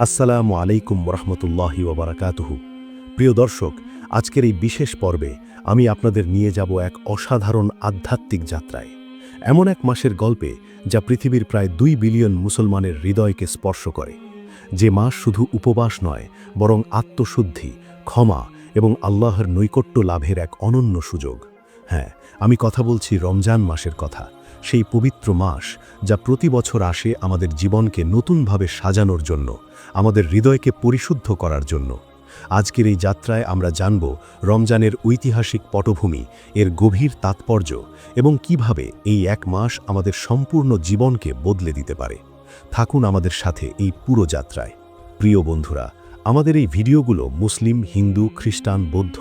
আসসালামু আলাইকুম রহমতুল্লাহি ওবরাকাতুহু। প্রিয় দর্শক, আজকের এই বিশেষ পর্বে আমি আপনাদের নিয়ে যাব এক অসাধারণ আধ্যাত্মিক যাত্রায়, এমন এক মাসের গল্পে যা পৃথিবীর প্রায় 2 বিলিয়ন মুসলমানের হৃদয়কে স্পর্শ করে। যে মাস শুধু উপবাস নয়, বরং আত্মশুদ্ধি, ক্ষমা এবং আল্লাহর নৈকট্য লাভের এক অনন্য সুযোগ। হ্যাঁ, আমি কথা বলছি রমজান মাসের কথা, সেই পবিত্র মাস যা প্রতি বছর আসে আমাদের জীবনকে নতুনভাবে সাজানোর জন্য, আমাদের হৃদয়কে পরিশুদ্ধ করার জন্য। আজকের এই যাত্রায় আমরা জানব রমজানের ঐতিহাসিক পটভূমি, এর গভীর তাৎপর্য এবং কিভাবে এই এক মাস আমাদের সম্পূর্ণ জীবনকে বদলে দিতে পারে। থাকুন আমাদের সাথে এই পুরো যাত্রায়। প্রিয় বন্ধুরা, আমাদের এই ভিডিওগুলো মুসলিম, হিন্দু, খ্রিস্টান, বৌদ্ধ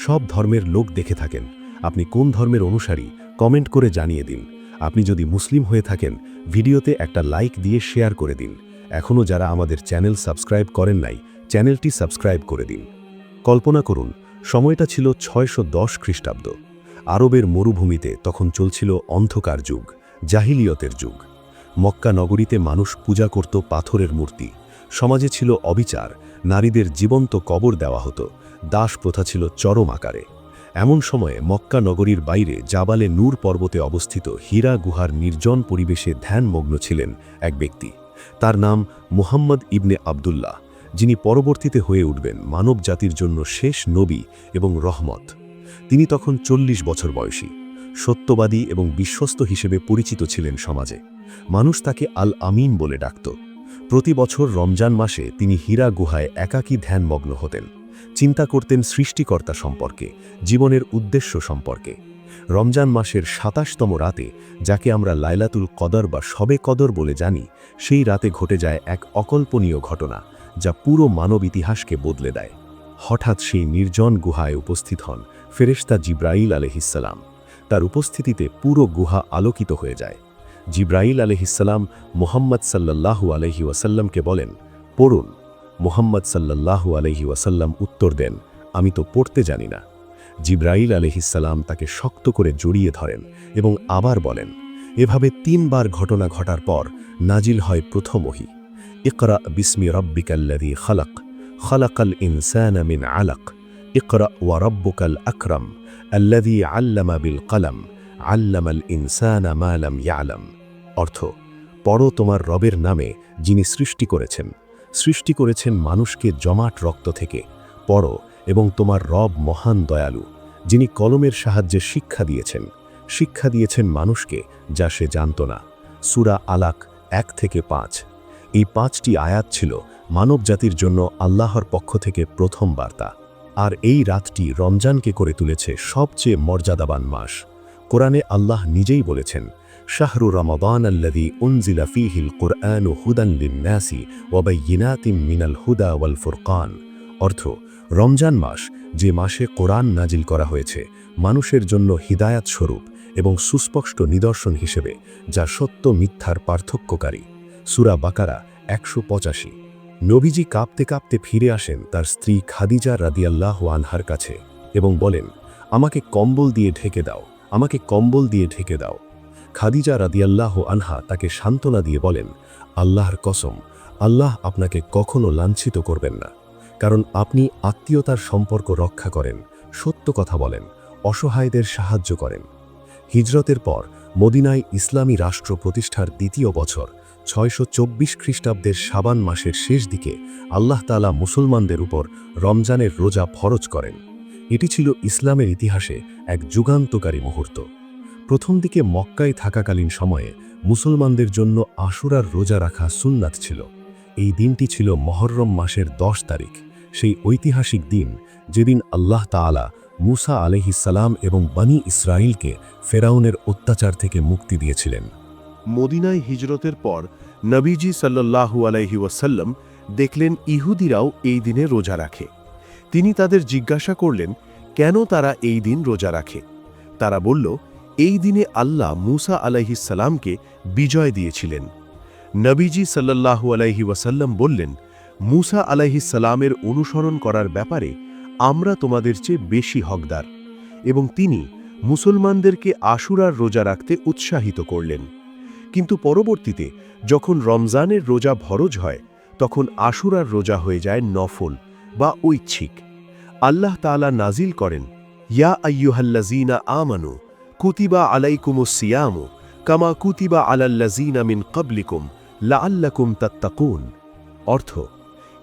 সব ধর্মের লোক দেখে থাকেন। আপনি কোন ধর্মের অনুসারী কমেন্ট করে জানিয়ে দিন। আপনি যদি মুসলিম হয়ে থাকেন, ভিডিওতে একটা লাইক দিয়ে শেয়ার করে দিন। এখনও যারা আমাদের চ্যানেল সাবস্ক্রাইব করেন নাই, চ্যানেলটি সাবস্ক্রাইব করে দিন। কল্পনা করুন, সময়টা ছিল 610 খ্রিস্টাব্দ। আরবের মরুভূমিতে তখন চলছিল অন্ধকার যুগ, জাহিলিয়তের যুগ। মক্কা নগরীতে মানুষ পূজা করত পাথরের মূর্তি। সমাজে ছিল অবিচার, নারীদের জীবন্ত কবর দেওয়া হতো, দাস প্রথা ছিল চরম আকারে। এমন সময়ে মক্কা নগরীর বাইরে জাবালে নূর পর্বতে অবস্থিত হীরা গুহার নির্জন পরিবেশে ধ্যানমগ্ন ছিলেন এক ব্যক্তি। তার নাম মুহাম্মদ ইবনে আবদুল্লাহ, যিনি পরবর্তীতে হয়ে উঠবেন মানব জাতির জন্য শেষ নবী এবং রহমত। তিনি তখন 40 বছর বয়সী, সত্যবাদী এবং বিশ্বস্ত হিসেবে পরিচিত ছিলেন সমাজে। মানুষ তাকে আল আমিন বলে ডাকত। প্রতি বছর রমজান মাসে তিনি হীরা গুহায় একাকী ধ্যানমগ্ন হতেন। চিন্তা করতেন সৃষ্টিকর্তা সম্পর্কে, জীবনের উদ্দেশ্য সম্পর্কে। রমজান মাসের 27তম রাতে, যাকে আমরা লাইলাতুল কদর বা শবে কদর বলে জানি, সেই রাতে ঘটে যায় এক অকল্পনীয় ঘটনা যা পুরো মানব ইতিহাসকে বদলে দেয়। হঠাৎ সেই নির্জন গুহায় উপস্থিত হন ফেরেশতা জিব্রাইল আলাইহিসসালাম। তার উপস্থিতিতে পুরো গুহা আলোকিত হয়ে যায়। জিব্রাইল আলাইহিসসালাম মুহাম্মদ সাল্লাল্লাহু আলাইহি ওয়াসাল্লামকে বলেন, পড়ুন। মুহাম্মদ সাল্লাল্লাহু আলাইহি ওয়াসাল্লাম উত্তর দেন, আমি তো পড়তে জানি না। জিব্রাইল আলাইহিসসালাম তাকে শক্ত করে জড়িয়ে ধরেন এবং আবার বলেন। এভাবে 3 বার ঘটনা ঘটার পর নাজিল হয় প্রথম ওহী, ইকরা বিসমি রাব্বিকাল্লাযী খালাক, খালাকাল ইনসানা মিন আলাক, ইকরা ওয়া রাব্বুকাল আকরাম, আল্লাযী আল্লামা বিল কলম, আল্লামাল ইনসানা মা লাম ইয়ালাম। অর্থ, পড়ো তোমার রবের নামে, যিনি সৃষ্টি করেছেন মানুষকে জমাট রক্ত থেকে। পড়ো এবং তোমার রব মহান দয়ালু, যিনি কলমের সাহায্যে শিক্ষা দিয়েছেন মানুষকে যা সে জানত না। সূরা আলাক 1 থেকে 5। এই 5টি আয়াত ছিল মানব জাতির জন্য আল্লাহর পক্ষ থেকে প্রথম বার্তা। আর এই রাতটি রমজানকে করে তুলেছে সবচেয়ে মর্যাদাবান মাস। কোরআনে আল্লাহ নিজেই বলেছেন, শাহরু রমাদান আল্লাযী উনজিলা ফীহিল কুরআনু হুদান লিন-নাসি ওয়া বাইয়িনাতিন মিনাল হুদা ওয়াল ফুরকান। অর্থ, রমজান মাস, যে মাসে কোরআন নাজিল করা হয়েছে মানুষের জন্য হিদায়াত স্বরূপ এবং সুস্পষ্ট নিদর্শন হিসেবে, যা সত্য মিথ্যার পার্থক্যকারী। সূরা বাকারা 185। নবীজি কাঁপতে কাঁপতে ফিরে আসেন তার স্ত্রী খাদিজা রাদিয়াল্লাহু আনহার কাছে এবং বলেন, আমাকে কম্বল দিয়ে ঢেকে দাও। খাদিজা রাদিয়াল্লাহু আনহা তাকে সান্ত্বনা দিয়ে বলেন, আল্লাহর কসম, আল্লাহ আপনাকে কখনো লাঞ্ছিত করবেন না, কারণ আপনি আত্মীয়তার সম্পর্ক রক্ষা করেন, সত্য কথা বলেন, অসহায়দের সাহায্য করেন। হিজরতের পর মদিনায় ইসলামী রাষ্ট্র প্রতিষ্ঠার 2য় বছর 624 খ্রিস্টাব্দের শাবান মাসের শেষ দিকে আল্লাহ তাআলা মুসলমানদের উপর রমজানের রোজা ফরজ করেন। এটি ছিল ইসলামের ইতিহাসে এক যুগান্তকারী মুহূর্ত। প্রথম দিকে মক্কায় থাকাকালীন সময়ে মুসলমানদের জন্য আশুরার রোজা রাখা সুন্নাত ছিল। এই দিনটি ছিল মুহররম মাসের 10 তারিখ, সেই ঐতিহাসিক দিন যেদিন আল্লাহ তাআলা মূসা আলাইহিসসালাম এবং বনী ইসরাইলকে ফেরাউনের অত্যাচার থেকে মুক্তি দিয়েছিলেন। মদিনায় হিজরতের পর নবীজি সাল্লাল্লাহু আলাইহি ওয়াসাল্লাম দেখলেন ইহুদিরাও এই দিনে রোজা রাখে। তিনি তাদের জিজ্ঞাসা করলেন, কেন তারা এই দিন রোজা রাখে? তারা বলল, এই দিনে আল্লাহ মূসা আলাইহিসসালামকে বিজয় দিয়েছিলেন। নবীজি সাল্লাল্লাহু আলাইহি ওয়াসাল্লাম বললেন, মূসা আলাইহিসসালামের অনুসরণ করার ব্যাপারে আমরা তোমাদের চেয়ে বেশি হকদার, এবং তিনি মুসলমানদেরকে আশুরার রোজা রাখতে উৎসাহিত করলেন। কিন্তু পরবর্তীতে যখন রমজানের রোজা ফরজ হয়, তখন আশুরার রোজা হয়ে যায় নফল বা ঐচ্ছিক। আল্লাহ তাআলা নাজিল করেন, ইয়া আইয়ুহাল্লাযীনা আমানু কুতিবা আলাইকুমুস সিয়ামু কামা কুতিবা আলাল্লাযীনা মিন ক্বাবলিকুম লাআল্লাকুম তাত্তাকুন। অর্থ,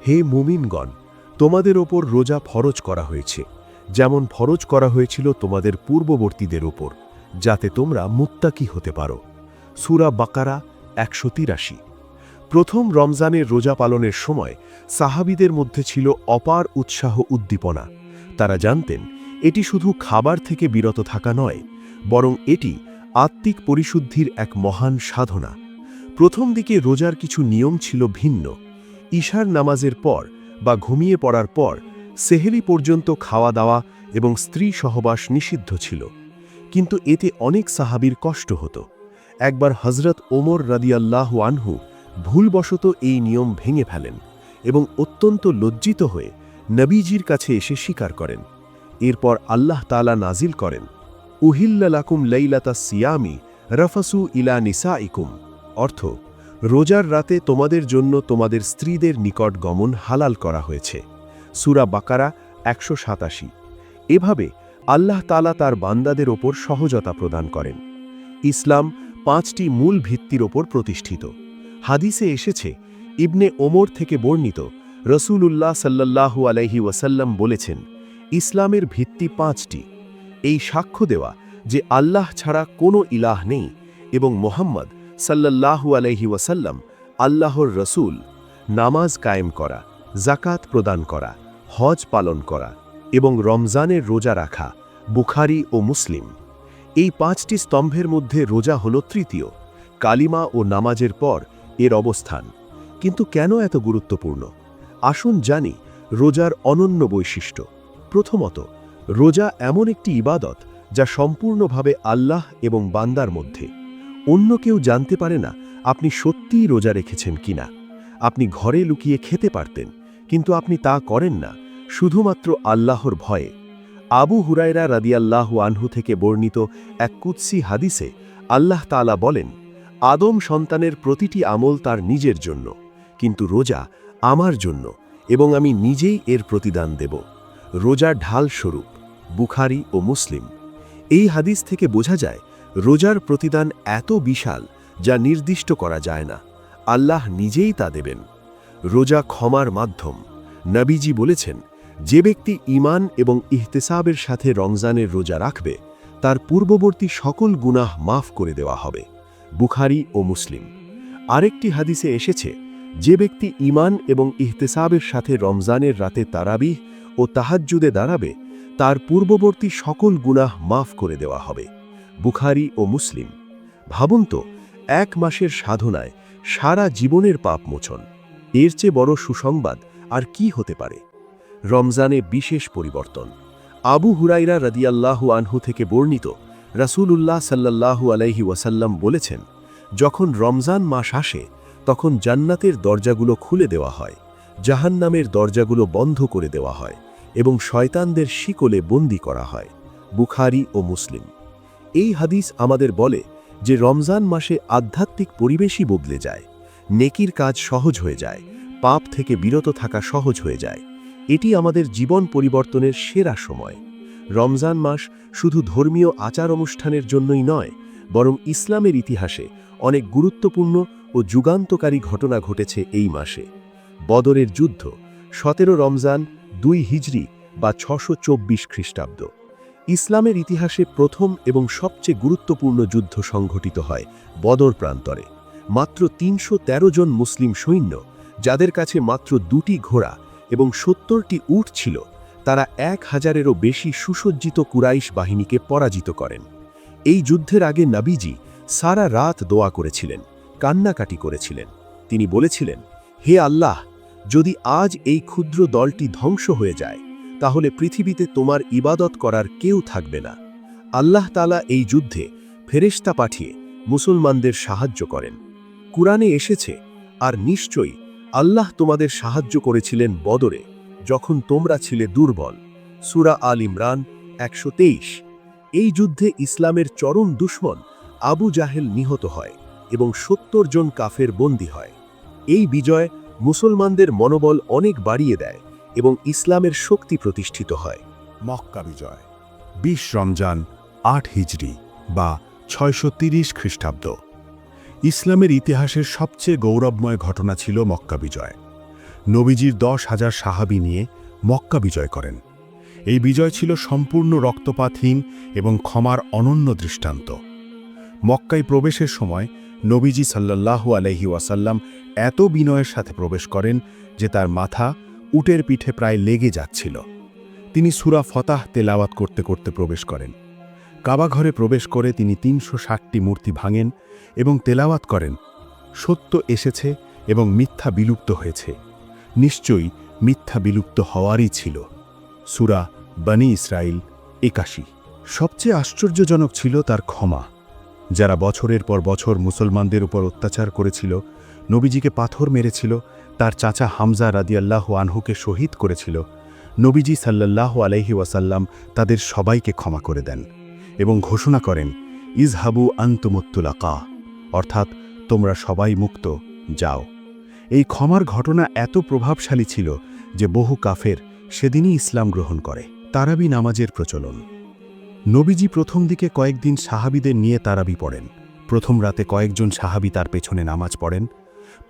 হে মুমিনগণ, তোমাদের ওপর রোজা ফরজ করা হয়েছে, যেমন ফরজ করা হয়েছিল তোমাদের পূর্ববর্তীদের ওপর, যাতে তোমরা মুত্তাকি হতে পারো। সূরা বাকারা 183। প্রথম রমজানের রোজা পালনের সময় সাহাবীদের মধ্যে ছিল অপার উৎসাহ উদ্দীপনা। তারা জানতেন এটি শুধু খাবার থেকে বিরত থাকা নয়, বরং এটি আত্মিক পরিশুদ্ধির এক মহান সাধনা। প্রথম দিকে রোজার কিছু নিয়ম ছিল ভিন্ন। ঈশার নামাজের পর বা ঘুমিয়ে পড়ার পর সেহরি পর্যন্ত খাওয়া দাওয়া এবং স্ত্রী সহবাস নিষিদ্ধ ছিল। কিন্তু এতে অনেক সাহাবীর কষ্ট হতো। একবার হযরত ওমর রাদিয়াল্লাহু আনহু ভুলবশত এই নিয়ম ভেঙে ফেলেন এবং অত্যন্ত লজ্জিত হয়ে নবীজির কাছে এসে স্বীকার করেন। এরপর আল্লাহ তাআলা নাজিল করেন, উহিল্লা লাকুম লাইলাতাস সিয়ামি রাফাসু ইলা নিসাইকুম। অর্থ, রোজার রাতে তোমাদের জন্য তোমাদের স্ত্রীদের নিকট গমন হালাল করা হয়েছে। সূরা বাকারা 187। এভাবে আল্লাহ তাআলা তার বান্দাদের ওপর সহজতা প্রদান করেন। ইসলাম 5টি মূল ভিত্তির ওপর প্রতিষ্ঠিত। হাদিসে এসেছে, ইবনে ওমর থেকে বর্ণিত, রাসূলুল্লাহ সাল্লাল্লাহু আলাইহি ওয়াসাল্লাম বলেছেন, ইসলামের ভিত্তি 5টি। এই সাক্ষ্য দেওয়া যে আল্লাহ ছাড়া কোনো ইলাহ নেই এবং মুহাম্মদ সাল্লাল্লাহু আলাইহি ওয়াসাল্লাম আল্লাহর রসূল, নামাজ কায়েম করা, যাকাত প্রদান করা, হজ পালন করা এবং রমজানের রোজা রাখা, বুখারী ও মুসলিম। এই 5টি স্তম্ভের মধ্যে রোজা হল তৃতীয়। কালিমা ও নামাজের পর এর অবস্থান। কিন্তু কেন এত গুরুত্বপূর্ণ? আসুন জানি রোজার অনন্য বৈশিষ্ট্য। প্রথমত, রোজা এমন একটি ইবাদত যা সম্পূর্ণভাবে আল্লাহ এবং বান্দার মধ্যে। অন্য কেউ জানতে পারে না আপনি সত্যিই রোজা রেখেছেন কিনা। আপনি ঘরে লুকিয়ে খেতে পারতেন, কিন্তু আপনি তা করেন না, শুধুমাত্র আল্লাহর ভয়ে। আবু হুরায়রা রাদিয়াল্লাহু আনহু থেকে বর্ণিত এক কুদসি হাদিসে আল্লাহ তাআলা বলেন, আদম সন্তানের প্রতিটি আমল তার নিজের জন্য, কিন্তু রোজা আমার জন্য এবং আমি নিজেই এর প্রতিদান দেব। রোজা ঢাল স্বরূপ। বুখারী ও মুসলিম। এই হাদিস থেকে বোঝা যায় রোজার প্রতিদান এত বিশাল যা নির্দিষ্ট করা যায় না। আল্লাহ নিজেই তা দেবেন। রোজা ক্ষমার মাধ্যম। নবীজি বলেছেন, যে ব্যক্তি ঈমান এবং ইহতিসাবের সাথে রমজানের রোজা রাখবে তার পূর্ববর্তী সকল গুনাহ মাফ করে দেওয়া হবে। বুখারী ও মুসলিম। আরেকটি হাদিসে এসেছে, যে ব্যক্তি ঈমান এবং ইহতিসাবের সাথে রমজানের রাতে তারাবিহ ও তাহাজ্জুদে দাঁড়াবে তার পূর্ববর্তী সকল গুনাহ মাফ করে দেওয়া হবে। বুখারী ও মুসলিম। ভাবুন তো, 1 মাসের সাধনায় সারা জীবনের পাপ মোচন। এর চেয়ে বড় সুসংবাদ আর কি হতে পারে? রমজানে বিশেষ পরিবর্তন। আবু হুরায়রা রাদিয়াল্লাহু আনহু থেকে বর্ণিত, রাসূলুল্লাহ সাল্লাল্লাহু আলাইহি ওয়াসাল্লাম বলেছেন, যখন রমজান মাস আসে তখন জান্নাতের দরজাগুলো খুলে দেওয়া হয়, জাহান্নামের দরজাগুলো বন্ধ করে দেওয়া হয় এবং শয়তানদের শিকলে বন্দী করা হয়। বুখারী ও মুসলিম। এই হাদিস আমাদের বলে যে রমজান মাসে আধ্যাত্মিক পরিবেশই বদলে যায়। নেকির কাজ সহজ হয়ে যায়, পাপ থেকে বিরত থাকা সহজ হয়ে যায়। এটি আমাদের জীবন পরিবর্তনের সেরা সময়। রমজান মাস শুধু ধর্মীয় আচার অনুষ্ঠানের জন্যই নয়, বরং ইসলামের ইতিহাসে অনেক গুরুত্বপূর্ণ ও যুগান্তকারী ঘটনা ঘটেছে এই মাসে। বদরের যুদ্ধ 17 রমজান 2 হিজরি বা 624 খ্রিস্টাব্দ। ইসলামের ইতিহাসে প্রথম এবং সবচেয়ে গুরুত্বপূর্ণ যুদ্ধ সংঘটিত হয় বদর প্রান্তরে। মাত্র 313 জন মুসলিম সৈন্য, যাদের কাছে মাত্র 2টি ঘোড়া এবং 70টি উট ছিল, তারা 1000-এরও বেশি সুসজ্জিত কুরাইশ বাহিনীকে পরাজিত করেন। এই যুদ্ধের আগে নবীজি সারা রাত দোয়া করেছিলেন, কান্নাকাটি করেছিলেন। তিনি বলেছিলেন, হে আল্লাহ, যদি আজ এই ক্ষুদ্র দলটি ধ্বংস হয়ে যায় তাহলে পৃথিবীতে তোমার ইবাদত করার কেউ থাকবে না। আল্লাহ তাআলা এই যুদ্ধে ফেরেশতা পাঠিয়ে মুসলমানদের সাহায্য করেন। কুরআনে এসেছে, আর নিশ্চয়ই আল্লাহ তোমাদের সাহায্য করেছিলেন বদরে, যখন তোমরা ছিলে দুর্বল। সূরা আল ইমরান 123। এই যুদ্ধে ইসলামের চরম দুশমন আবু জাহেল নিহত হয় এবং 70 জন কাফের বন্দী হয়। এই বিজয় মুসলমানদের মনোবল অনেক বাড়িয়ে দেয় এবং ইসলামের শক্তি প্রতিষ্ঠিত হয়। মক্কা বিজয় 20 রমজান 8 হিজরি বা 630 খ্রিস্টাব্দ। ইসলামের ইতিহাসের সবচেয়ে গৌরবময় ঘটনা ছিল মক্কা বিজয়। নবীজির 10,000 সাহাবী নিয়ে মক্কা বিজয় করেন। এই বিজয় ছিল সম্পূর্ণ রক্তপাতহীন এবং ক্ষমার অনন্য দৃষ্টান্ত। মক্কায় প্রবেশের সময় নবীজি সাল্লাল্লাহু আলাইহি ওয়াসাল্লাম এত বিনয়ের সাথে প্রবেশ করেন যে তার মাথা উটের পিঠে প্রায় লেগে যাচ্ছিল। তিনি সূরা ফতাহ তেলাওয়াত করতে করতে প্রবেশ করেন। কাবাঘরে প্রবেশ করে তিনি 360টি মূর্তি ভাঙেন এবং তেলাওয়াত করেন, সত্য এসেছে এবং মিথ্যা বিলুপ্ত হয়েছে, নিশ্চয়ই মিথ্যা বিলুপ্ত হওয়ারই ছিল। সূরা বনী ইসরাইল 81। সবচেয়ে আশ্চর্যজনক ছিল তার ক্ষমা। যারা বছরের পর বছর মুসলমানদের উপর অত্যাচার করেছিল, নবীজিকে পাথর মেরেছিল, তার চাচা হামজা রাদিয়াল্লাহু আনহুকে শহীদ করেছিল, নবীজি সাল্লাল্লাহু আলাইহি ওয়াসাল্লাম তাদের সবাইকে ক্ষমা করে দেন এবং ঘোষণা করেন, ইজহাবু আনতুমুত্তুলাকা, অর্থাৎ তোমরা সবাই মুক্ত, যাও। এই ক্ষমার ঘটনা এত প্রভাবশালী ছিল যে বহু কাফের সেদিনই ইসলাম গ্রহণ করে। তারাবি নামাজের প্রচলন। নবীজি প্রথম দিকে কয়েকদিন সাহাবীদের নিয়ে তারাবি পড়েন। প্রথম রাতে কয়েকজন সাহাবী তার পেছনে নামাজ পড়েন।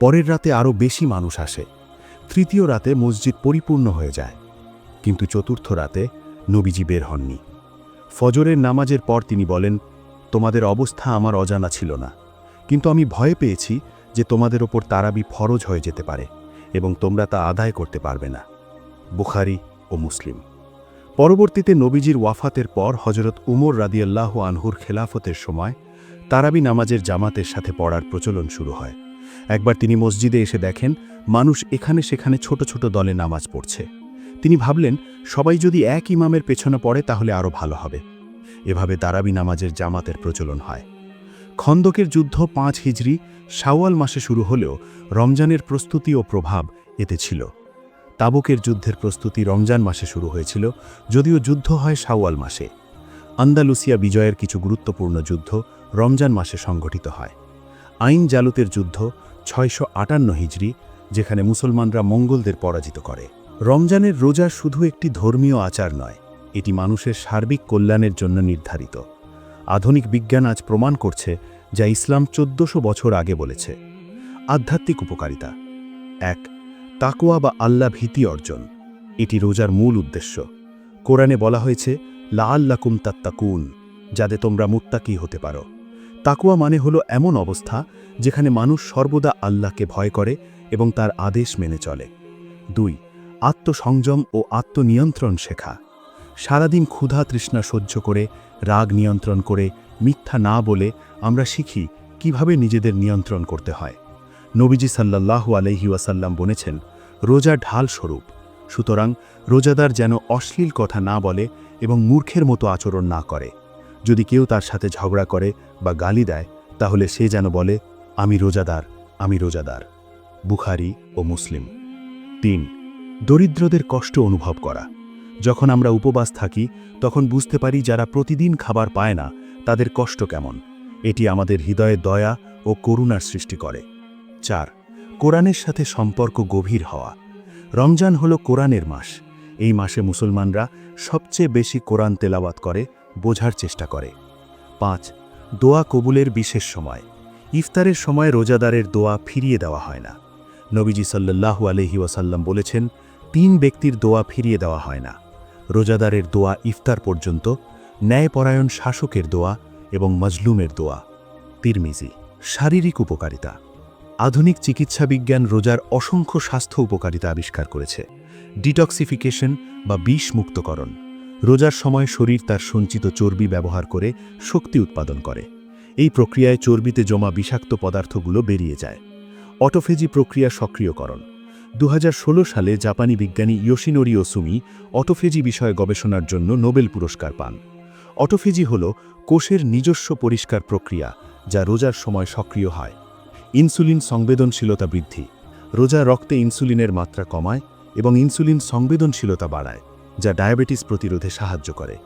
পরের রাতে আরও বেশি মানুষ আসে। তৃতীয় রাতে মসজিদ পরিপূর্ণ হয়ে যায়। কিন্তু চতুর্থ রাতে নবীজি বের হননি। ফজরের নামাজের পর তিনি বলেন, তোমাদের অবস্থা আমার অজানা ছিল না, কিন্তু আমি ভয় পেয়েছি যে তোমাদের ওপর তারাবি ফরজ হয়ে যেতে পারে এবং তোমরা তা আদায় করতে পারবে না। বুখারী ও মুসলিম। পরবর্তীতে নবীজির ওয়াফাতের পর হযরত উমর রাদিয়াল্লাহু আনহুর খেলাফতের সময় তারাবি নামাজের জামাতের সাথে পড়ার প্রচলন শুরু হয়। একবার তিনি মসজিদে এসে দেখেন মানুষ এখানে সেখানে ছোট ছোট দলে নামাজ পড়ছে। তিনি ভাবলেন, সবাই যদি এক ইমামের পেছনে পড়ে তাহলে আরও ভালো হবে। এভাবে তারাবি নামাজের জামাতের প্রচলন হয়। খন্দকের যুদ্ধ 5 হিজরি শাওয়াল মাসে শুরু হলেও রমজানের প্রস্তুতি ও প্রভাব এতে ছিল। তাবুকের যুদ্ধের প্রস্তুতি রমজান মাসে শুরু হয়েছিল, যদিও যুদ্ধ হয় শাওয়াল মাসে। আন্দালুসিয়া বিজয়ের কিছু গুরুত্বপূর্ণ যুদ্ধ রমজান মাসে সংঘটিত হয়। আইন জালুতের যুদ্ধ 658 হিজরি, যেখানে মুসলমানরা মঙ্গলদের পরাজিত করে। রমজানের রোজা শুধু একটি ধর্মীয় আচার নয়, এটি মানুষের সার্বিক কল্যাণের জন্য নির্ধারিত। আধুনিক বিজ্ঞান আজ প্রমাণ করছে যা ইসলাম 1400 বছর আগে বলেছে। আধ্যাত্মিক উপকারিতা। 1. তাকওয়া বা আল্লাহ ভীতি অর্জন। এটি রোজার মূল উদ্দেশ্য। কোরআনে বলা হয়েছে, লাআল্লাকুম তাত্তাকুন, যাতে তোমরা মুত্তাকি হতে পারো। তাকওয়া মানে হলো এমন অবস্থা যেখানে মানুষ সর্বদা আল্লাহকে ভয় করে এবং তার আদেশ মেনে চলে। 2. আত্মসংযম ও আত্মনিয়ন্ত্রণ শেখা। সারাদিন ক্ষুধা তৃষ্ণা সহ্য করে, রাগ নিয়ন্ত্রণ করে, মিথ্যা না বলে আমরা শিখি কিভাবে নিজেদের নিয়ন্ত্রণ করতে হয়। নবীজি সাল্লাল্লাহু আলাইহি ওয়াসাল্লাম বলেছেন, রোজা ঢাল স্বরূপ, সুতরাং রোজাদার যেন অশ্লীল কথা না বলে এবং মূর্খের মতো আচরণ না করে। যদি কেউ তার সাথে ঝগড়া করে বা গালি দেয়, তাহলে সে যেন বলে, আমি রোজাদার, আমি রোজাদার। বুখারী ও মুসলিম। 3. দরিদ্রদের কষ্ট অনুভব করা। যখন আমরা উপবাস থাকি তখন বুঝতে পারি যারা প্রতিদিন খাবার পায় না তাদের কষ্ট কেমন। এটি আমাদের হৃদয়ে দয়া ও করুণার সৃষ্টি করে। 4. কোরআনের সাথে সম্পর্ক গভীর হওয়া। রমজান হলো কোরআনের মাস। এই মাসে মুসলমানরা সবচেয়ে বেশি কোরআন তেলাওয়াত করে, বোঝার চেষ্টা করে। 5. দোয়া কবুলের বিশেষ সময়। ইফতারের সময় রোজাদারের দোয়া ফিরিয়ে দেওয়া হয় না। নবীজি সাল্লাল্লাহু আলাইহি ওয়াসাল্লাম বলেছেন, 3 ব্যক্তির দোয়া ফিরিয়ে দেওয়া হয় না: রোজাদারের দোয়া ইফতার পর্যন্ত, ন্যায়পরায়ণ শাসকের দোয়া এবং মজলুমের দোয়া। তিরমিজি। শারীরিক উপকারিতা। আধুনিক চিকিৎসা বিজ্ঞান রোজার অসংখ্য স্বাস্থ্য উপকারিতা আবিষ্কার করেছে। ডিটক্সিফিকেশন বা বিষ মুক্তকরণ। রোজার সময় শরীর তার সঞ্চিত চর্বি ব্যবহার করে শক্তি উৎপাদন করে। এই প্রক্রিয়ায় চর্বিতে জমা বিষাক্ত পদার্থগুলো বেরিয়ে যায়। অটোফেজি প্রক্রিয়া সক্রিয়করণ। 2016 সালে জাপানি বিজ্ঞানী ইয়োশিনোরি ওসুমি অটোফেজি বিষয়ে গবেষণার জন্য নোবেল পুরস্কার পান। অটোফেজি হল কোষের নিজস্ব পরিষ্কার প্রক্রিয়া যা রোজার সময় সক্রিয় হয়। ইনসুলিন সংবেদনশীলতা বৃদ্ধি। রোজা রক্তে ইনসুলিনের মাত্রা কমায় এবং ইনসুলিন সংবেদনশীলতা বাড়ায়, যা ডায়াবেটিস প্রতিরোধে সাহায্য করে।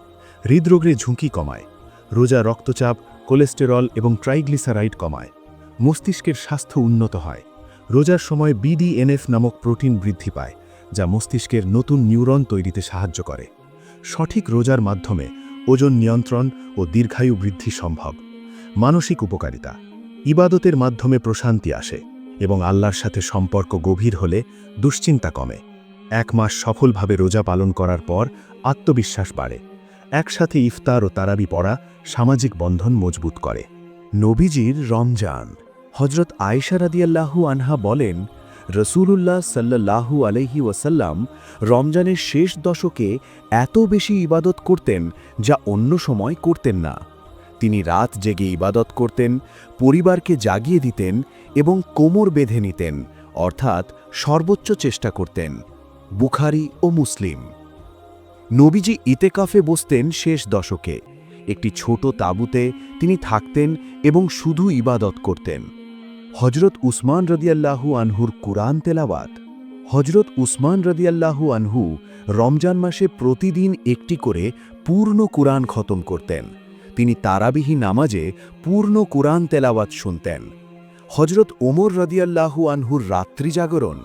হৃদরোগের ঝুঁকি কমায়। রোজা রক্তচাপ, কোলেস্টেরল এবং ট্রাইগ্লিসারাইড কমায়। মস্তিষ্কের স্বাস্থ্য উন্নত হয়। রোজার সময় BDNF নামক প্রোটিন বৃদ্ধি পায়, যা মস্তিষ্কের নতুন নিউরন তৈরিতে সাহায্য করে। সঠিক রোজার মাধ্যমে ওজন নিয়ন্ত্রণ ও দীর্ঘায়ু বৃদ্ধি সম্ভব। মানসিক উপকারিতা: ইবাদতের মাধ্যমে প্রশান্তি আসে এবং আল্লাহর সাথে সম্পর্ক গভীর হলে দুশ্চিন্তা কমে। 1 মাস সফলভাবে রোজা পালন করার পর আত্মবিশ্বাস বাড়ে। একসাথে ইফতার ও তারাবি পড়া সামাজিক বন্ধন মজবুত করে। নবীজির রমজান। হজরত আয়েশা রাদিয়াল্লাহু আনহা বলেন, রসূলুল্লাহ সাল্লাল্লাহু আলাইহি ওয়াসাল্লাম রমজানের শেষ দশকে এত বেশি ইবাদত করতেন যা অন্য সময় করতেন না। তিনি রাত জেগে ইবাদত করতেন, পরিবারকে জাগিয়ে দিতেন এবং কোমর বেঁধে নিতেন, অর্থাৎ সর্বোচ্চ চেষ্টা করতেন। বুখারী ও মুসলিম। নবীজি ইতেকাফে বসতেন শেষ দশকে। একটি ছোট তাঁবুতে তিনি থাকতেন এবং শুধু ইবাদত করতেন। হজরত উসমান রাদিয়াল্লাহু আনহুর কুরআন তেলাওয়াত। হজরত উসমান রাদিয়াল্লাহু আনহু রমজান মাসে প্রতিদিন একটি করে পূর্ণ কুরআন খতম করতেন। তিনি তারাবিহি নামাজে পূর্ণ কুরআন তেলাওয়াত শুনতেন। হজরত ওমর রাদিয়াল্লাহু আনহুর রাত্রি জাগরণ।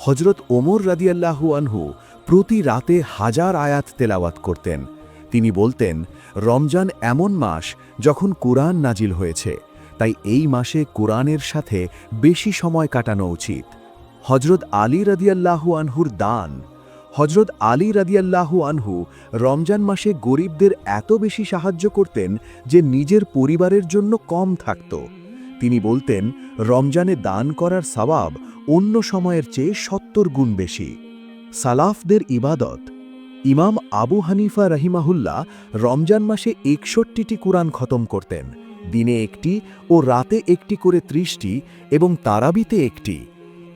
হজরত ওমর রাদিয়াল্লাহু আনহু প্রতি রাতে 1000 আয়াত তেলাওয়াত করতেন। তিনি বলতেন, রমজান এমন মাস যখন কুরআন নাজিল হয়েছে, তাই এই মাসে কুরআনের সাথে বেশি সময় কাটানো উচিত। হজরত আলী রাদিয়াল্লাহু আনহুর দান। হজরত আলী রাদিয়াল্লাহু আনহু রমজান মাসে গরিবদের এত বেশি সাহায্য করতেন যে নিজের পরিবারের জন্য কম থাকত। তিনি বলতেন, রমজানে দান করার সওয়াব অন্য সময়ের চেয়ে 70 গুণ বেশি। সালাফদের ইবাদত। ইমাম আবু হানিফা রাহিমাহুল্লাহ রমজান মাসে 61টি কুরআন খতম করতেন, দিনে একটি ও রাতে একটি করে 30টি এবং তারাবিতে একটি।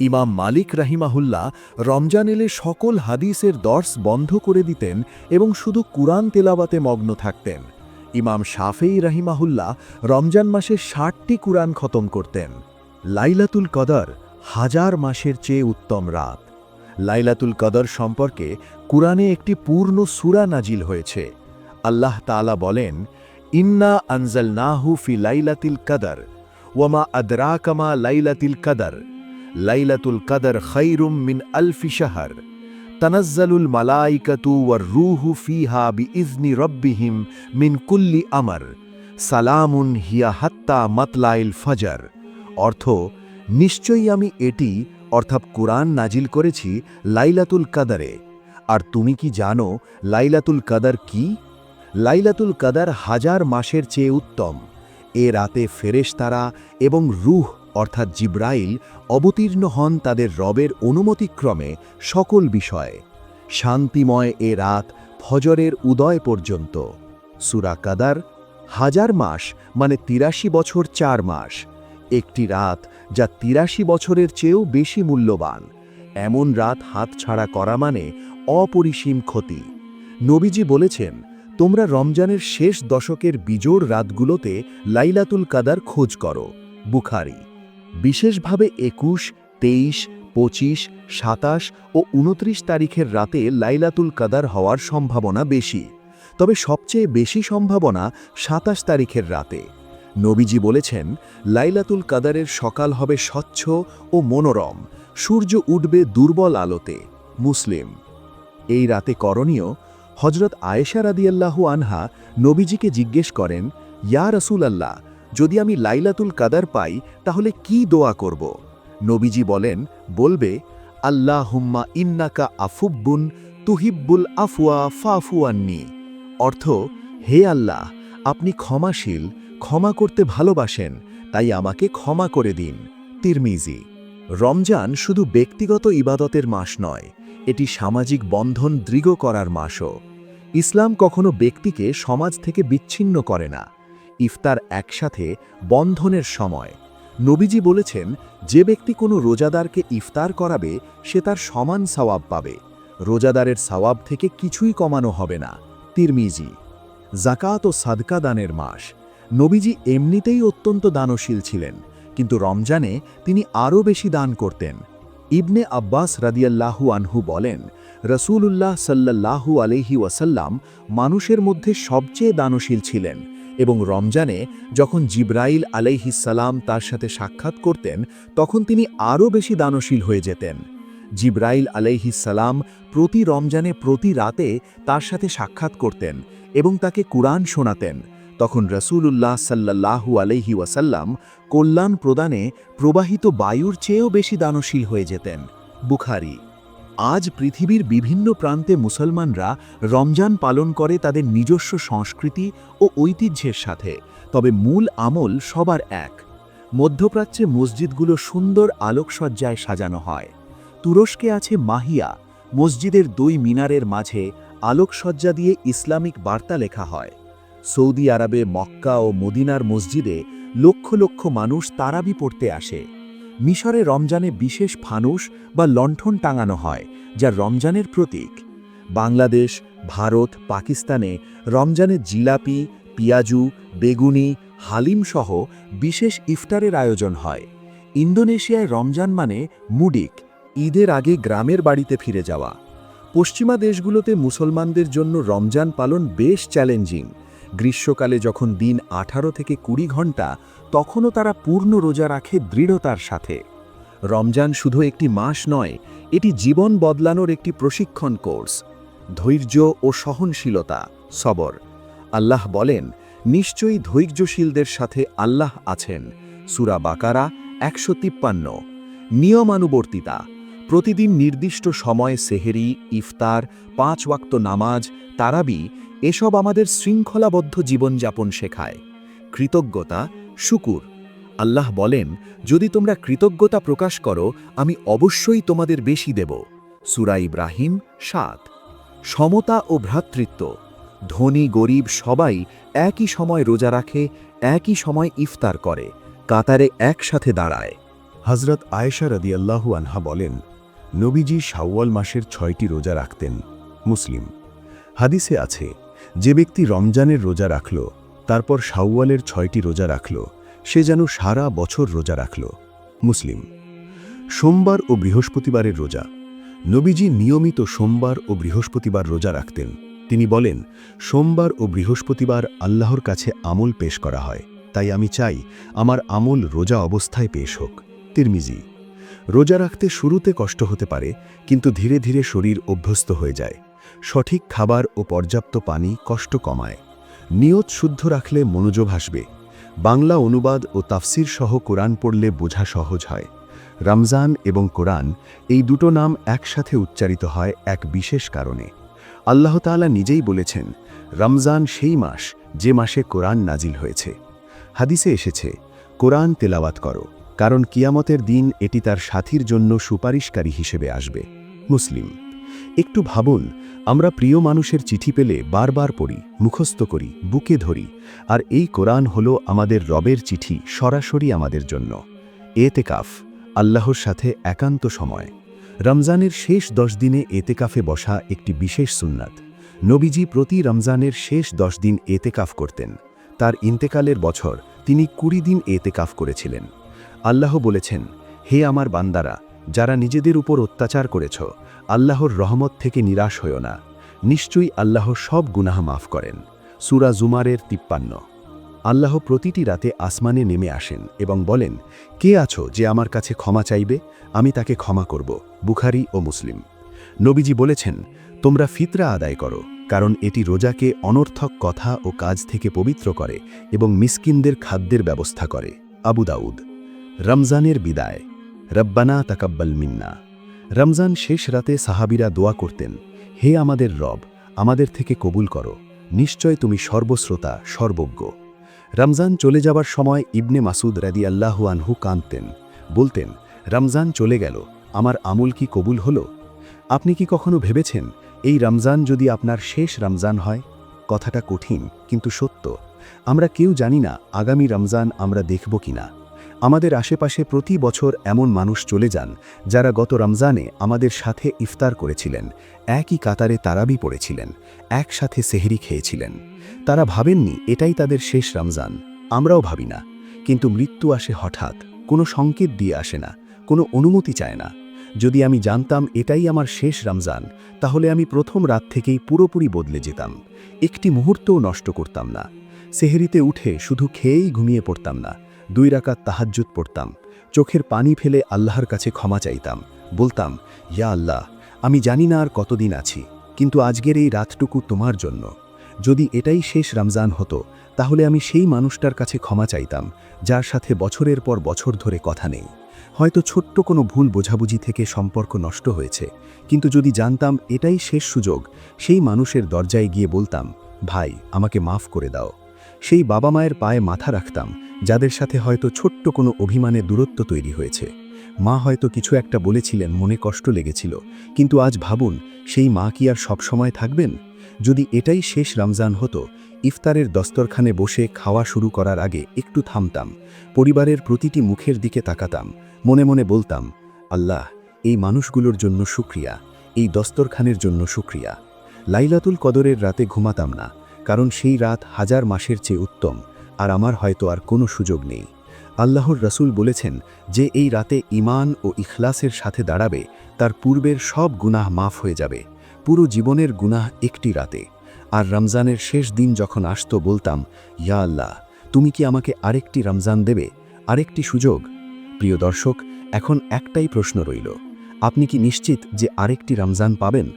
ইমাম মালিক রাহিমাহুল্লাহ রমজান এলে সকল হাদিসের দর্স বন্ধ করে দিতেন এবং শুধু কুরআন তেলাওয়াতে মগ্ন থাকতেন। ইমাম শাফেঈ রাহিমাহুল্লাহ রমজান মাসে 60টি কুরআন খতম করতেন। লাইলাতুল কদর 1000 মাসের চেয়ে উত্তম রাত। লাইলাতুল কদর সম্পর্কে কুরআনে একটি পূর্ণ সূরা নাজিল হয়েছে। আল্লাহ তাআলা বলেন, ইন্না আনজালনাহু ফি লাইলাতিল কদর ওয়ামা আদরাকা মা লাইলাতুল কদর লাইলাতুল কদর খায়রুম মিন আলফি শাহর তানাজ্জালুল মালাইকাতু ওয়ার রূহু ফিহা বিইজনি রাব্বিহিম মিন কুল্লি আমর সালামুন হিয়া হাত্তা মাতলাইল ফজর। অর্থ, নিশ্চয়ই আমি এটি অর্থাৎ কুরআন নাজিল করেছি লাইলাতুল কদরে। আর তুমি কি জানো লাইলাতুল কদর কি? লাইলাতুল কদর 1000 মাসের চেয়ে উত্তম। এ রাতে ফেরেশতারা এবং রূহ অর্থাৎ জিবরাইল অবতীর্ণ হন তাদের রবের অনুমতিক্রমে সকল বিষয়ে। শান্তিময় এ রাত ফজরের উদয় পর্যন্ত। সূরা কদর 1000 মাস মানে 83 বছর 4 মাস। একটি রাত যা 83 বছরের চেয়েও বেশি মূল্যবান। এমন রাত হাতছাড়া করা মানে অপরিসীম ক্ষতি। নবীজি বলেছেন, তোমরা রমজানের শেষ দশকের বিজোড় রাতগুলোতে লাইলাতুল কদর খোঁজ করো। বুখারী। বিশেষভাবে 21, 23, 25, 27 ও 29 তারিখের রাতে লাইলাতুল কদর হওয়ার সম্ভাবনা বেশি, তবে সবচেয়ে বেশি সম্ভাবনা 27 তারিখের রাতে। নবীজি বলেছেন, লাইলাতুল কদরের সকাল হবে স্বচ্ছ ও মনোরম, সূর্য উঠবে দুর্বল আলোতে। মুসলিম। এই রাতে করণীয়। হজরত আয়েশা রাদিয়াল্লাহু আনহা নবীজিকে জিজ্ঞেস করেন, ইয়া রাসূলাল্লাহ, যদি আমি লাইলাতুল কদর পাই তাহলে কি দোয়া করব? নবীজি বলেন, বলবে, আল্লাহুম্মা ইন্নাকা আফুব্বুন তুহিব্বুল আফওয়া ফাফু আন্নি। অর্থ, হে আল্লাহ, আপনি ক্ষমাশীল, ক্ষমা করতে ভালোবাসেন, তাই আমাকে ক্ষমা করে দিন। তিরমিজি। রমজান শুধু ব্যক্তিগত ইবাদতের মাস নয়, এটি সামাজিক বন্ধন দৃঢ় করার মাসও। ইসলাম কখনো ব্যক্তিকে সমাজ থেকে বিচ্ছিন্ন করে না। ইফতার একসাথে বন্ধনের সময়। নবীজি বলেছেন, যে ব্যক্তি কোনো রোজাদারকে ইফতার করাবে সে তার সমান সওয়াব পাবে। রোজাদারের সওয়াব থেকে কিছুই কমানো হবে না। তিরমিজি। যাকাত ও সাদকা দানের মাস। নবীজি এমনিতেই অত্যন্ত দানশীল ছিলেন, কিন্তু রমজানে তিনি আরও বেশি দান করতেন। ইবনে আব্বাস রাদিয়াল্লাহু আনহু বলেন, রাসূলুল্লাহ সাল্লাল্লাহু আলাইহি ওয়াসাল্লাম মানুষের মধ্যে সবচেয়ে দানশীল ছিলেন এবং রমজানে যখন জিবরাইল আলাইহিসসালাম তার সাথে সাক্ষাৎ করতেন তখন তিনি আরও বেশি দানশীল হয়ে যেতেন। জিবরাইল আলাইহিসসালাম প্রতি রমজানে প্রতি রাতে তার সাথে সাক্ষাৎ করতেন এবং তাকে কুরআন শোনাতেন। তখন রাসূলুল্লাহ সাল্লাল্লাহু আলাইহি ওয়াসাল্লাম কল্যাণ প্রদানে প্রবাহিত বায়ুর চেয়েও বেশি দানশীল হয়ে যেতেন। বুখারী। আজ পৃথিবীর বিভিন্ন প্রান্তে মুসলমানরা রমজান পালন করে তাদের নিজস্ব সংস্কৃতি ও ঐতিহ্যের সাথে, তবে মূল আমল সবার এক। মধ্যপ্রাচ্যে মসজিদগুলো সুন্দর আলোকসজ্জায় সাজানো হয়। তুরস্কে আছে মাহিয়া, মসজিদের 2 মিনারের মাঝে আলোকসজ্জা দিয়ে ইসলামিক বার্তা লেখা হয়। সৌদি আরবে মক্কা ও মদিনার মসজিদে লক্ষ লক্ষ মানুষ তারাবি পড়তে আসে। মিশরে রমজানে বিশেষ ফানুস বা লণ্ঠন টাঙানো হয়, যা রমজানের প্রতীক। বাংলাদেশ, ভারত, পাকিস্তানে রমজানে জিলাপি, পিয়াজু, বেগুনি, হালিম সহ বিশেষ ইফতারের আয়োজন হয়। ইন্দোনেশিয়ায় রমজান মানে মুডিক, ঈদের আগে গ্রামের বাড়িতে ফিরে যাওয়া। পশ্চিমা দেশগুলোতে মুসলমানদের জন্য রমজান পালন বেশ চ্যালেঞ্জিং। গ্রীষ্মকালে যখন দিন 18 থেকে 20 ঘন্টা, তখনও তারা পূর্ণ রোজা রাখে দৃঢ়তার সাথে। রমজান শুধু একটি মাস নয়, এটি জীবন বদলানোর একটি প্রশিক্ষণ কোর্স। ধৈর্য ও সহনশীলতা, সবর। আল্লাহ বলেন, নিশ্চয়ই ধৈর্যশীলদের সাথে আল্লাহ আছেন। সূরা বাকারা 153। নিয়মানুবর্তিতা। প্রতিদিন নির্দিষ্ট সময়ে সেহেরি, ইফতার, 5 ওয়াক্ত নামাজ, তারাবি এসব আমাদের শৃঙ্খলাবদ্ধ জীবনযাপন শেখায়। কৃতজ্ঞতা, শুকুর। আল্লাহ বলেন, যদি তোমরা কৃতজ্ঞতা প্রকাশ করো আমি অবশ্যই তোমাদের বেশি দেব। সূরা ইব্রাহিম 7। সমতা ও ভ্রাতৃত্ব। ধনী গরিব সবাই একই সময় রোজা রাখে, একই সময় ইফতার করে, কাতারে একসাথে দাঁড়ায়। হযরত আয়েশা রাদিয়াল্লাহু আনহা বলেন, নবীজি শাওয়াল মাসের 6টি রোজা রাখতেন। মুসলিম। হাদিসে আছে, যে ব্যক্তি রমজানের রোজা রাখল, তারপর শাওয়ালের 6টি রোজা রাখল, সে যেন সারা বছর রোজা রাখল। মুসলিম। সোমবার ও বৃহস্পতিবারের রোজা। নবীজি নিয়মিত সোমবার ও বৃহস্পতিবার রোজা রাখতেন। তিনি বলেন, সোমবার ও বৃহস্পতিবার আল্লাহর কাছে আমল পেশ করা হয়, তাই আমি চাই আমার আমল রোজা অবস্থায় পেশ হোক। তিরমিজি। রোজা রাখতে শুরুতে কষ্ট হতে পারে, কিন্তু ধীরে ধীরে শরীর অভ্যস্ত হয়ে যায়। সঠিক খাবার ও পর্যাপ্ত পানি কষ্ট কমায়। নিয়ত শুদ্ধ রাখলে মনোযোগ আসবে। বাংলা অনুবাদ ও তাফসির সহ কোরআন পড়লে বোঝা সহজ হয়। রমজান এবং কোরআন এই দুটো নাম একসাথে উচ্চারিত হয় এক বিশেষ কারণে। আল্লাহ তাআলা নিজেই বলেছেন, রমজান সেই মাস যে মাসে কোরআন নাজিল হয়েছে। হাদিসে এসেছে, কোরআন তেলাওয়াত করো, কারণ কিয়ামতের দিন এটি তার সাথীর জন্য সুপারিশকারী হিসেবে আসবে। মুসলিম। একটু ভাবুন, আমরা প্রিয় মানুষের চিঠি পেলে বারবার পড়ি, মুখস্থ করি, বুকে ধরি, আর এই কোরআন হলো আমাদের রবের চিঠি, সরাসরি আমাদের জন্য। এতেকাফ, আল্লাহর সাথে একান্ত সময়। রমজানের শেষ 10 দিনে এতেকাফে বসা একটি বিশেষ সুন্নাত। নবীজি প্রতি রমজানের শেষ 10 দিন এতেকাফ করতেন। তার ইন্তেকালের বছর তিনি 20 দিন এতেকাফ করেছিলেন। আল্লাহ বলেছেন, হে আমার বান্দারা, যারা নিজেদের উপর অত্যাচার করেছ, আল্লাহর রহমত থেকে নিরাশ হয়ো না। নিশ্চয়ই আল্লাহ সব গুনাহ মাফ করেন। সূরা জুমারের 53। আল্লাহ প্রতিটি রাতে আসমানে নেমে আসেন এবং বলেন, কে আছো যে আমার কাছে ক্ষমা চাইবে, আমি তাকে ক্ষমা করব। বুখারী ও মুসলিম। নবীজি বলেছেন, তোমরা ফিতরা আদায় করো, কারণ এটি রোজাকে অনর্থক কথা ও কাজ থেকে পবিত্র করে এবং মিসকিনদের খাদ্যের ব্যবস্থা করে। আবু দাউদ। রমজানের বিদায়। রব্বানা তাকাব্বাল মিন্না। রমজান শেষ রাতে সাহাবীরা দোয়া করতেন, হে আমাদের রব, আমাদের থেকে কবুল করো, নিশ্চয় তুমি সর্বশ্রোতা, সর্বজ্ঞ। রমজান চলে যাবার সময় ইবনে মাসুদ রাদিয়াল্লাহু আনহু কাঁদতেন, বলতেন, রমজান চলে গেল, আমার আমল কি কবুল হলো? আপনি কি কখনো ভেবেছেন, এই রমজান যদি আপনার শেষ রমজান হয়? কথাটা কঠিন কিন্তু সত্য। আমরা কেউ জানি না আগামী রমজান আমরা দেখব কিনা। আমাদের আশেপাশে প্রতি বছর এমন মানুষ চলে যান যারা গত রমজানে আমাদের সাথে ইফতার করেছিলেন, একই কাতারে তারাবি পড়েছিলেন, একসাথে সেহরি খেয়েছিলেন। তারা ভাবেননি এটাই তাদের শেষ রমজান। আমরাও ভাবি না, কিন্তু মৃত্যু আসে হঠাৎ, কোনো সংকেত দিয়ে আসে না, কোনো অনুমতি চায় না। যদি আমি জানতাম এটাই আমার শেষ রমজান, তাহলে আমি প্রথম রাত থেকেই পুরোপুরি বদলে যেতাম, একটি মুহূর্তও নষ্ট করতাম না। সেহরিতে উঠে শুধু খেয়েই ঘুমিয়ে পড়তাম না, 2 রাকাত তাহাজ্জুদ পড়তাম, চোখের পানি ফেলে আল্লাহর কাছে ক্ষমা চাইতাম, বলতাম, ইয়া আল্লাহ, আমি জানি না আর কতদিন আছি, কিন্তু আজকের এই রাতটুকু তোমার জন্য। যদি এটাই শেষ রমজান হতো, তাহলে আমি সেই মানুষটার কাছে ক্ষমা চাইতাম যার সাথে বছরের পর বছর ধরে কথা নেই। হয়তো ছোট্ট কোনো ভুল বোঝাবুঝি থেকে সম্পর্ক নষ্ট হয়েছে, কিন্তু যদি জানতাম এটাই শেষ সুযোগ, সেই মানুষের দরজায় গিয়ে বলতাম, ভাই, আমাকে মাফ করে দাও। সেই বাবা মায়ের পায়ে মাথা রাখতাম, যাদের সাথে হয়তো ছোট্ট কোনো অভিমানে দূরত্ব তৈরি হয়েছে। মা হয়তো কিছু একটা বলেছিলেন, মনে কষ্ট লেগেছিল, কিন্তু আজ ভাবুন, সেই মা কি আর সবসময় থাকবেন? যদি এটাই শেষ রমজান হতো, ইফতারের দস্তরখানে বসে খাওয়া শুরু করার আগে একটু থামতাম, পরিবারের প্রতিটি মুখের দিকে তাকাতাম, মনে মনে বলতাম, আল্লাহ, এই মানুষগুলোর জন্য শুকরিয়া, এই দস্তরখানের জন্য শুকরিয়া। লাইলাতুল কদরের রাতে ঘুমাতাম না, কারণ সেই রাত 1000 মাসের চেয়ে উত্তম, আর আমার হয়তো আর কোনো সুযোগ নেই। আল্লাহর রাসূল বলেছেন, যে এই রাতে ঈমান ও ইখলাসের সাথে দাঁড়াবে, তার পূর্বের সব গুনাহ মাফ হয়ে যাবে, পুরো জীবনের গুনাহ একটি রাতে। আর রমজানের শেষ দিন যখন আসতো, বলতাম, ইয়া আল্লাহ, তুমি কি আমাকে আরেকটি রমজান দেবে, আরেকটি সুযোগ? প্রিয় দর্শক, এখন একটাই প্রশ্ন রইল, আপনি কি নিশ্চিত যে আরেকটি রমজান পাবেন?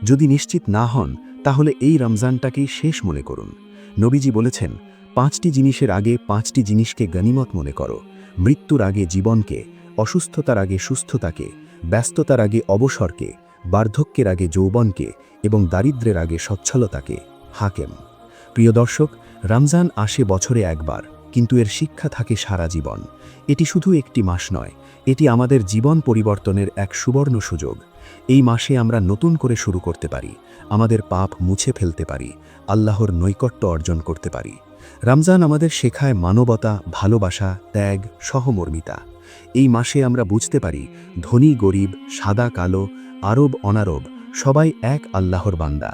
যদি নিশ্চিত না হন, তাহলে এই রমজানটাকেই শেষ মনে করুন। নবীজি বলেছেন, 5টি জিনিসের আগে 5টি জিনিসকে গনিমত মনে করো: মৃত্যুর আগে জীবনকে, অসুস্থতার আগে সুস্থতাকে, ব্যস্ততার আগে অবসরকে, বার্ধক্যের আগে যৌবনকে এবং দারিদ্র্যের আগে সচ্ছলতাকে। হাকেম। প্রিয় দর্শক, রমজান আসে বছরে একবার, কিন্তু এর শিক্ষা থাকে সারা জীবন। এটি শুধু একটি মাস নয়, এটি আমাদের জীবন পরিবর্তনের এক সুবর্ণ সুযোগ। এই মাসে আমরা নতুন করে শুরু করতে পারি, আমাদের পাপ মুছে ফেলতে পারি, আল্লাহর নৈকট্য অর্জন করতে পারি। রমজান আমাদের শেখায় মানবতা, ভালোবাসা, ত্যাগ, সহমর্মিতা। এই মাসে আমরা বুঝতে পারি, ধনী গরিব, সাদা কালো, আরব অনারব, সবাই এক আল্লাহর বান্দা।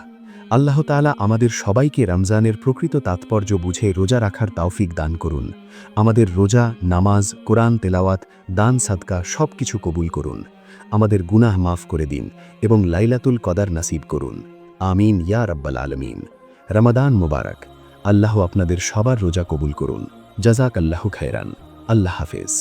আল্লাহ তাআলা আমাদের সবাইকে রমজানের প্রকৃত তাৎপর্য বুঝে রোজা রাখার তৌফিক দান করুন। আমাদের রোজা, নামাজ, কোরআন তেলাওয়াত, দান সাদকা সব কিছু কবুল করুন। আমাদের গুনাহ মাফ করে দিন এবং লাইলাতুল কদর নসিব করুন। আমিন ইয়া রাব্বাল আলামিন। রমাদান মুবারক। আল্লাহ আপনাদের সবার রোজা কবুল করুন। জাযাকাল্লাহু খায়রান। আল্লাহ হাফেজ।